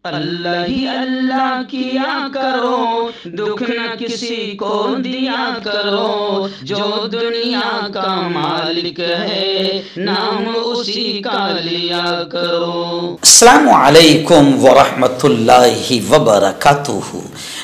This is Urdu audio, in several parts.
اللہ ہی اللہ کیا کرو، دکھ نہ کسی کو دیا کرو، جو دنیا کا مالک ہے نام اسی کا لیا کرو۔ السلام علیکم ورحمۃ اللہ وبرکاتہ۔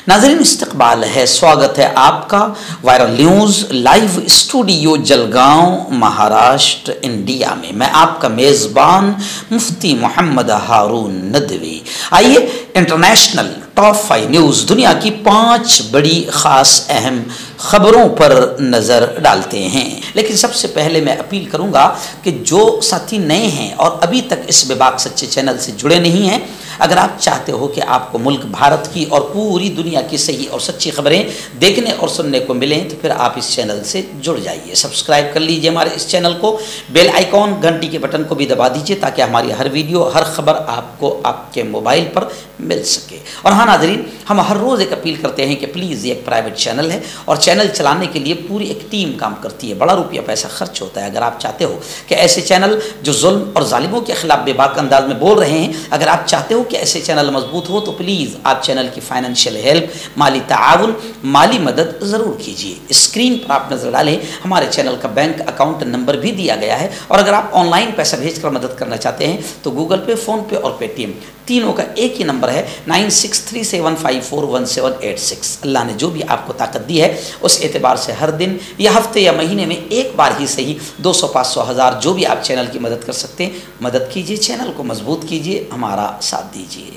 ناظرین استقبال ہے، سواگت ہے آپ کا viral news live studio Jalgaon Maharashtra India میں۔ میں آپ کا میزبان مفتی محمد ہارون ندوی۔ آئیے انٹرنیشنل ٹاپ 5 نیوز، دنیا کی 5 بڑی خاص اہم خبروں پر نظر ڈالتے ہیں۔ لیکن سب سے پہلے میں اپیل کروں گا کہ جو ساتھی نئے ہیں اور ابھی تک اس بے باک سچے چینل سے جڑے نہیں ہیں، اگر آپ چاہتے ہو کہ آپ کو ملک بھارت کی اور پوری دنیا کی صحیح اور سچی خبریں دیکھنے اور سننے کو ملیں تو پھر آپ اس چینل سے جڑ جائیے، سبسکرائب کر لیجئے ہمارے اس چینل کو، بیل آئیکن گھنٹی کے بٹن کو بھی دبا دیجئے تاکہ ہماری ہر ویڈیو ہر خبر آپ کو آپ کے موبائل پر مل سکے۔ اور ہاں ناظرین، ہم ہر روز ایک اپیل کرتے ہیں کہ پلیز یہ ایک پرائیویٹ چینل ہے اور چینل چلانے کے لیے پوری ایک ٹیم کام کرتی ہے، بڑا روپیہ پیسہ خرچ ہوتا ہے۔ اگر آپ چاہتے ہو کہ ایسے چینل جو ظلم اور ظالموں کے خلاف بے باک انداز میں بول رہے ہیں، اگر آپ چاہتے ہو کہ ایسے چینل مضبوط ہو تو پلیز آپ چینل کی فائنینشیل ہیلپ، مالی تعاون، مالی مدد ضرور کیجیے۔ اسکرین پر آپ نظر ڈالیں، ہمارے چینل کا بینک اکاؤنٹ نمبر بھی دیا گیا ہے، اور اگر آپ آن لائن پیسہ بھیج کر مدد کرنا چاہتے ہیں تو گوگل پے، فون پے اور پے ٹی ایم تینوں کا ایک ہی نمبر ہے 9637541786۔ اللہ نے جو بھی آپ کو طاقت دی ہے اس اعتبار سے ہر دن یا ہفتے یا مہینے میں ایک بار ہی صحیح 200، 500، 1000 جو بھی آپ چینل کی مدد کر سکتے ہیں مدد کیجیے، چینل کو مضبوط کیجیے، ہمارا ساتھ دیجیے۔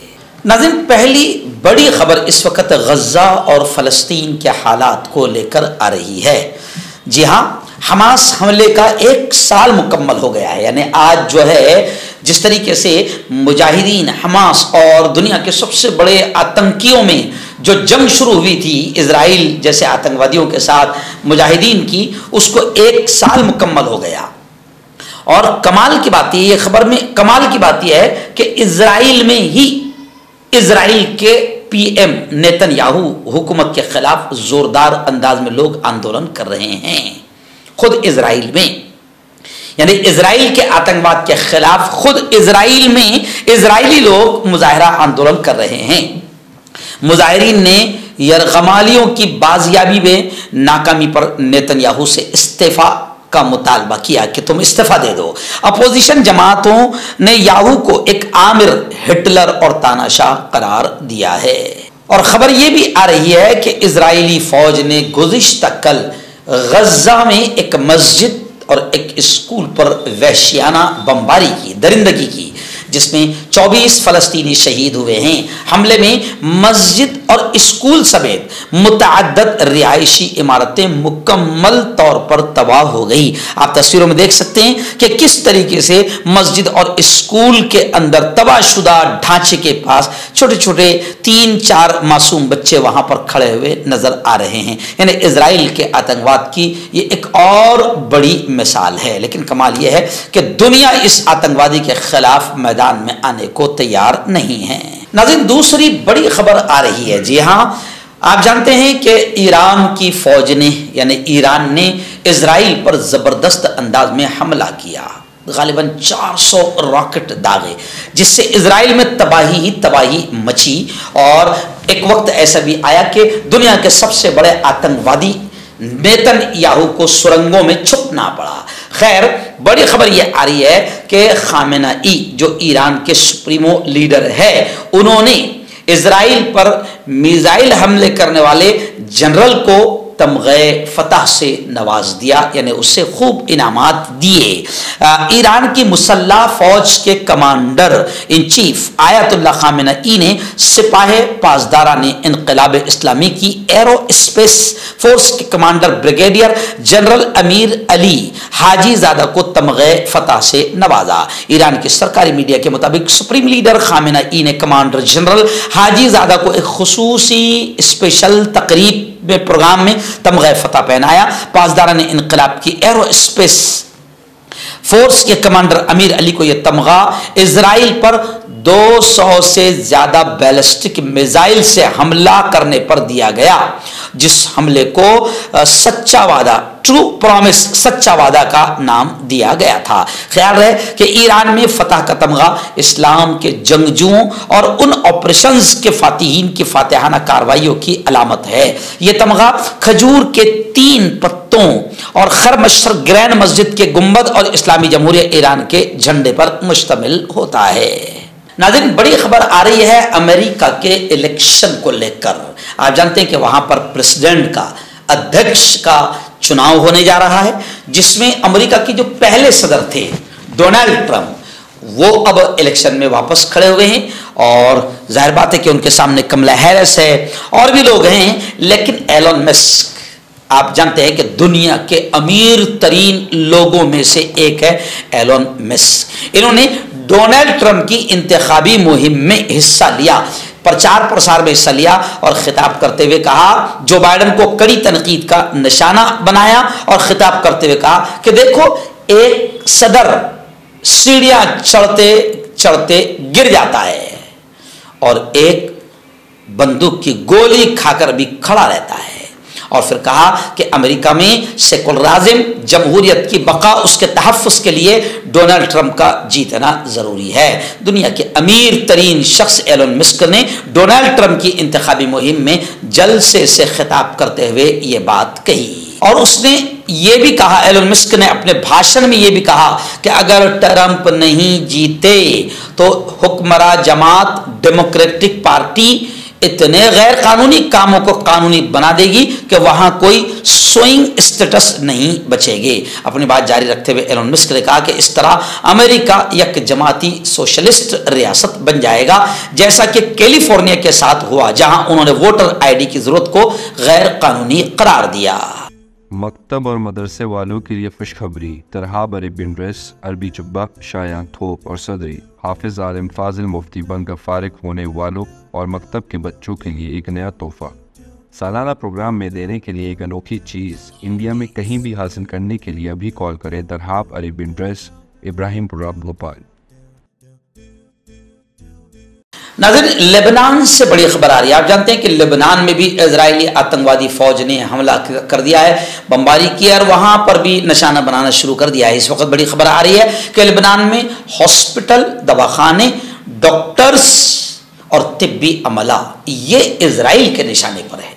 ناظرین، پہلی بڑی خبر اس وقت غزہ اور فلسطین کے حالات کو لے کر آ رہی ہے۔ جی ہاں، حماس حملے کا 1 سال مکمل ہو گیا ہے، یعنی آج جو ہے جس طریقے سے مجاہدین حماس اور دنیا کے سب سے بڑے آتنکیوں میں جو جنگ شروع ہوئی تھی اسرائیل جیسے آتنکوادیوں کے ساتھ مجاہدین کی، اس کو 1 سال مکمل ہو گیا۔ اور کمال کی بات یہ خبر میں کمال کی بات یہ ہے کہ اسرائیل میں ہی اسرائیل کے پی ایم نیتن یاہو حکومت کے خلاف زوردار انداز میں لوگ آندولن کر رہے ہیں۔ خود اسرائیل میں، یعنی اسرائیل کے آتنکواد کے خلاف خود اسرائیل میں اسرائیلی لوگ مظاہرہ آندولن کر رہے ہیں۔ مظاہرین نے یرغمالیوں کی بازیابی میں ناکامی پر نیتن یاہو سے استعفا کا مطالبہ کیا کہ تم استعفا دے دو۔ اپوزیشن جماعتوں نے یاہو کو ایک آمر، ہٹلر اور تاناشاہ قرار دیا ہے۔ اور خبر یہ بھی آ رہی ہے کہ اسرائیلی فوج نے گزشتہ کل غزہ میں ایک مسجد اور ایک اسکول پر وحشیانہ بمباری کی، درندگی کی، جس میں 24 فلسطینی شہید ہوئے ہیں۔ حملے میں مسجد اور اسکول سمیت متعدد رہائشی عمارتیں مکمل طور پر تباہ ہو گئی۔ آپ تصویروں میں دیکھ سکتے ہیں کہ کس طریقے سے مسجد اور اسکول کے اندر تباہ شدہ ڈھانچے کے پاس چھوٹے چھوٹے 3-4 معصوم بچے وہاں پر کھڑے ہوئے نظر آ رہے ہیں۔ یعنی اسرائیل کے آتنکواد کی یہ ایک اور بڑی مثال ہے۔ لیکن کمال یہ ہے کہ دنیا اس آتنکوادی کے خلاف میدان میں آنے کو تیار نہیں ہے۔ ناظرین، دوسری بڑی خبر آ رہی ہے۔ جی ہاں، آپ جانتے ہیں کہ ایران کی فوج نے، یعنی ایران نے اسرائیل پر زبردست انداز میں حملہ کیا، غالباً 400 راکٹ داغے، جس سے اسرائیل میں تباہی ہی تباہی مچی۔ اور ایک وقت ایسا بھی آیا کہ دنیا کے سب سے بڑے آتنکوادی نیتن یاہو کو سرنگوں میں چھپنا پڑا۔ خیر، بڑی خبر یہ آ رہی ہے کہ خامنہ ای جو ایران کے سپریمو لیڈر ہے، انہوں نے اسرائیل پر میزائل حملے کرنے والے جنرل کو تمغے فتح سے نواز دیا، یعنی اس سے خوب انعامات دیے۔ ایران کی مسلح فوج کے کمانڈر ان چیف آیت اللہ خامنہ ای نے سپاہ پاسداران انقلاب اسلامی کی ایرو اسپیس فورس کے کمانڈر بریگیڈیئر جنرل امیر علی حاجی زادہ کو تمغے فتح سے نوازا۔ ایران کی سرکاری میڈیا کے مطابق سپریم لیڈر خامنہ ای نے کمانڈر جنرل حاجی زادہ کو ایک خصوصی اسپیشل تقریب میں پروگرام میں تمغہ فتح پہنایا۔ پاسداران انقلاب کی ایرو اسپیس فورس کے کمانڈر امیر علی کو یہ تمغہ اسرائیل پر 200 سے زیادہ بیلسٹک میزائل سے حملہ کرنے پر دیا گیا، جس حملے کو سچا وعدہ، ٹرو پرومس، سچا وعدہ کا نام دیا گیا تھا۔ خیال ہے کہ ایران میں فتح کا تمغہ اسلام کے جنگجوؤں اور ان آپریشنز کے فاتحین کی فاتحانہ کارروائیوں کی علامت ہے۔ یہ تمغہ کھجور کے 3 پتوں اور خرمشہر گرینڈ مسجد کے گنبد اور اسلامی جمہوریہ ایران کے جھنڈے پر مشتمل ہوتا ہے۔ ناظرین، بڑی خبر آ رہی ہے امریکہ کے الیکشن کو لے کر۔ آپ جانتے ہیں کہ وہاں پر پریزیڈنٹ کا، ادھیکش کا چناؤ ہونے جا رہا ہے، جس میں امریکہ کے جو پہلے صدر تھے ڈونلڈ ٹرمپ، وہ اب الیکشن میں واپس کھڑے ہوئے ہیں، اور ظاہر بات ہے کہ ان کے سامنے کملا ہیرس ہے اور بھی لوگ ہیں، لیکن ایلون مسک، آپ جانتے ہیں کہ دنیا کے امیر ترین لوگوں میں سے ایک ہے ایلون مسک۔ انہوں نے ڈونلڈ ٹرمپ کی انتخابی مہم میں حصہ لیا، پرچار پرسار میں حصہ لیا، اور خطاب کرتے ہوئے کہا، جو بائیڈن کو کڑی تنقید کا نشانہ بنایا، اور خطاب کرتے ہوئے کہا کہ دیکھو، ایک صدر سیڑھیاں چڑھتے چڑھتے گر جاتا ہے اور ایک بندوق کی گولی کھا کر بھی کھڑا رہتا ہے۔ اور پھر کہا کہ امریکہ میں سیکولرازم، جمہوریت کی بقا، اس کے تحفظ کے لیے ڈونلڈ ٹرمپ کا جیتنا ضروری ہے۔ دنیا کے امیر ترین شخص ایلون مسک نے ڈونلڈ ٹرمپ کی انتخابی مہم میں جلسے سے خطاب کرتے ہوئے یہ بات کہی، اور اس نے یہ بھی کہا، ایلون مسک نے اپنے بھاشن میں یہ بھی کہا کہ اگر ٹرمپ نہیں جیتے تو حکمراں جماعت ڈیموکریٹک پارٹی اتنے غیر قانونی کاموں کو قانونی بنا دے گی کہ وہاں کوئی سوئنگ اسٹیٹس نہیں بچے گے۔ اپنی بات جاری رکھتے ہوئے ایلون مسک نے کہا کہ اس طرح امریکہ یک جماعتی سوشلسٹ ریاست بن جائے گا، جیسا کہ کیلیفورنیا کے ساتھ ہوا، جہاں انہوں نے ووٹر آئی ڈی کی ضرورت کو غیر قانونی قرار دیا۔ مکتب اور مدرسے والوں کے لیے خوشخبری، ترحاب عربین ڈریس، عربی جبہ، شایان تھوپ اور صدری، حافظ عالم فاضل مفتی بن کر فارغ ہونے والوں اور مکتب کے بچوں کے لیے ایک نیا تحفہ۔ سالانہ پروگرام میں دینے کے لیے ایک انوکھی چیز، انڈیا میں کہیں بھی حاصل کرنے کے لیے ابھی کال کریں۔ ترحاب عربین ڈریس، ابراہیم پورہ، بھوپال۔ ناظرین، لبنان سے بڑی خبر آ رہی ہے۔ آپ جانتے ہیں کہ لبنان میں بھی اسرائیلی آتنکوادی فوج نے حملہ کر دیا ہے، بمباری کی ہے، اور وہاں پر بھی نشانہ بنانا شروع کر دیا ہے۔ اس وقت بڑی خبر آ رہی ہے کہ لبنان میں ہاسپٹل، دواخانے، ڈاکٹرز اور طبی عملہ یہ اسرائیل کے نشانے پر ہے۔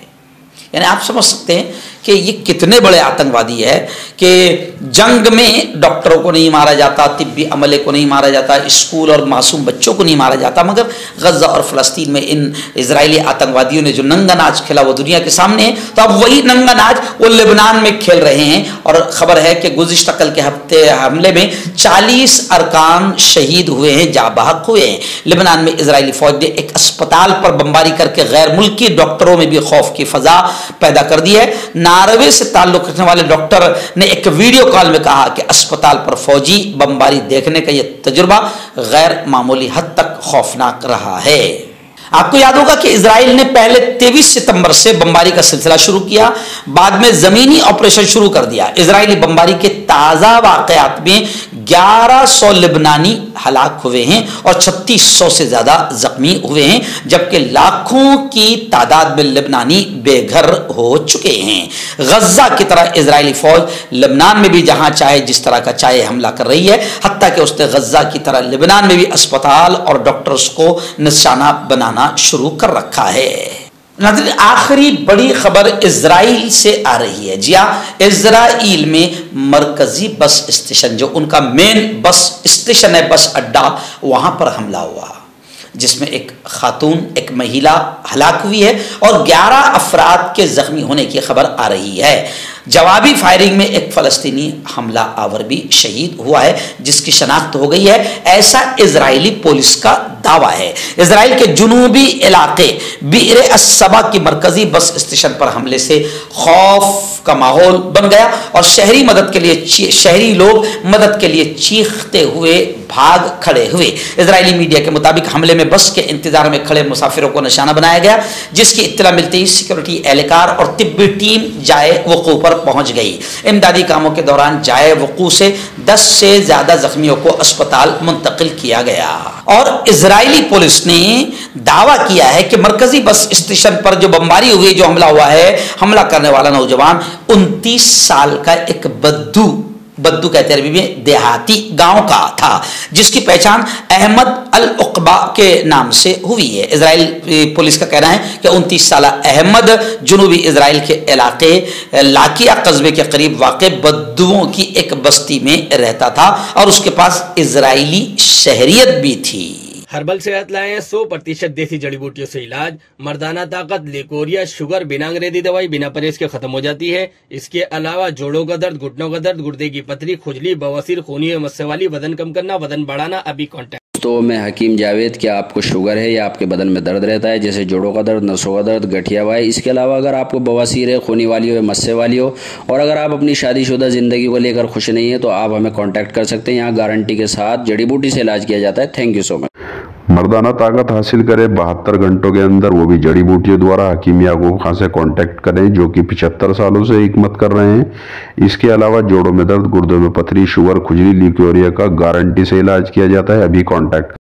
یعنی آپ سمجھ سکتے ہیں کہ یہ کتنے بڑے آتنکوادی ہے کہ جنگ میں ڈاکٹروں کو نہیں مارا جاتا، طبی عملے کو نہیں مارا جاتا، اسکول اور معصوم بچوں کو نہیں مارا جاتا، مگر غزہ اور فلسطین میں ان اسرائیلی آتنکوادیوں نے جو ننگا ناچ کھیلا وہ دنیا کے سامنے ہے، تو اب وہی ننگا ناچ وہ لبنان میں کھیل رہے ہیں۔ اور خبر ہے کہ گزشتہ کل کے ہفتے حملے میں 40 ارکان شہید ہوئے ہیں، جاں بحق ہوئے ہیں۔ لبنان میں اسرائیلی فوج نے ایک اسپتال پر بمباری کر کے غیر ملکی ڈاکٹروں میں بھی خوف کی فضا پیدا کر دی ہے۔ ناروے سے تعلق رکھنے والے ڈاکٹر نے ایک ویڈیو کال میں کہا کہ اسپتال پر فوجی بمباری دیکھنے کا یہ تجربہ غیر معمولی حد تک خوفناک رہا ہے۔ آپ کو یاد ہوگا کہ اسرائیل نے پہلے 23 ستمبر سے بمباری کا سلسلہ شروع کیا، بعد میں زمینی آپریشن شروع کر دیا۔ اسرائیلی بمباری کے تازہ واقعات میں 1100 لبنانی ہلاک ہوئے ہیں اور 3600 سے زیادہ زخمی ہوئے ہیں، جبکہ لاکھوں کی تعداد میں لبنانی بے گھر ہو چکے ہیں۔ غزہ کی طرح اسرائیلی فوج لبنان میں بھی جہاں چاہے جس طرح کا چاہے حملہ کر رہی ہے، حتیٰ کہ اس نے غزہ کی طرح لبنان میں بھی اسپتال اور ڈاکٹرز کو نشانہ بنانا شروع کر رکھا ہے۔ ناظرین، آخری بڑی خبر اسرائیل سے آ رہی ہے۔ جی ہاں، اسرائیل میں مرکزی بس اسٹیشن، جو ان کا مین بس اسٹیشن ہے، بس اڈا، وہاں پر حملہ ہوا، جس میں ایک خاتون، ایک مہیلا ہلاک ہوئی ہے اور 11 افراد کے زخمی ہونے کی خبر آ رہی ہے۔ جوابی فائرنگ میں ایک فلسطینی حملہ آور بھی شہید ہوا ہے، جس کی شناخت ہو گئی ہے، ایسا اسرائیلی پولیس کا دعویٰ ہے۔ اسرائیل کے جنوبی علاقے بئر السبا کی مرکزی بس اسٹیشن پر حملے سے خوف کا ماحول بن گیا اور شہری لوگ مدد کے لیے چیختے ہوئے بھاگ کھڑے ہوئے۔ اسرائیلی میڈیا کے مطابق حملے میں بس کے انتظار میں کھڑے مسافر مسافروں کو نشانہ بنایا گیا، جس کی اطلاع ملتے ہی سیکورٹی اہلکار اور طبی ٹیم جائے وقوع پر پہنچ گئی۔ امدادی کاموں کے دوران جائے وقوع سے 10 سے زیادہ زخمیوں کو اسپتال منتقل کیا گیا۔ اور اسرائیلی پولیس نے دعویٰ کیا ہے کہ مرکزی بس اسٹیشن پر جو بمباری ہوئی، جو حملہ ہوا ہے، حملہ کرنے والا نوجوان 29 سال کا ایک بدو کہتے ہیں عربی میں دیہاتی گاؤں کا تھا، جس کی پہچان احمد العقبہ کے نام سے ہوئی ہے۔ اسرائیل پولیس کا کہنا ہے کہ 29 سالہ احمد جنوبی اسرائیل کے علاقے لاکیا قصبے کے قریب واقع بدوؤں کی ایک بستی میں رہتا تھا اور اس کے پاس اسرائیلی شہریت بھی تھی۔ ہربل صحت لائے 100% دیسی جڑی بوٹیوں سے علاج، مردانہ طاقت، لیکوریا، شوگر، بنا انگریزی دوائی بنا پرہیز کے ختم ہو جاتی ہے۔ اس کے علاوہ جوڑوں کا درد، گھٹنوں کا درد، گردے کی پتھری، کھجلی، بواسیر، خونی مسے والی، وزن کم کرنا، وزن بڑھانا، ابھی کانٹیکٹ۔ تو میں حکیم جاوید، کیا آپ کو شوگر ہے یا آپ کے بدن میں درد رہتا ہے جیسے جوڑوں کا درد، نسوں کا درد، گٹھیا وائے؟ اس کے علاوہ اگر آپ کو بواسیر ہے، خونی والی ہو یا مسے والی ہو، اور اگر آپ اپنی شادی شدہ زندگی کو لے کر خوش نہیں ہیں تو آپ ہمیں کانٹیکٹ کر سکتے ہیں۔ یہاں گارنٹی کے ساتھ جڑی بوٹی سے علاج کیا جاتا ہے۔ تھینک یو سو مچ۔ مردانہ طاقت حاصل کرے 72 گھنٹوں کے اندر، وہ بھی جڑی بوٹیوں دوارا، حکیم یعقوب خان سے کانٹیکٹ کریں جو کہ 75 سالوں سے حکمت کر رہے ہیں۔ اس کے علاوہ جوڑوں میں درد، گردوں میں پتھری، شوگر، کھجلی، لیکوریا کا گارنٹی سے علاج کیا جاتا ہے۔ ابھی کانٹیکٹ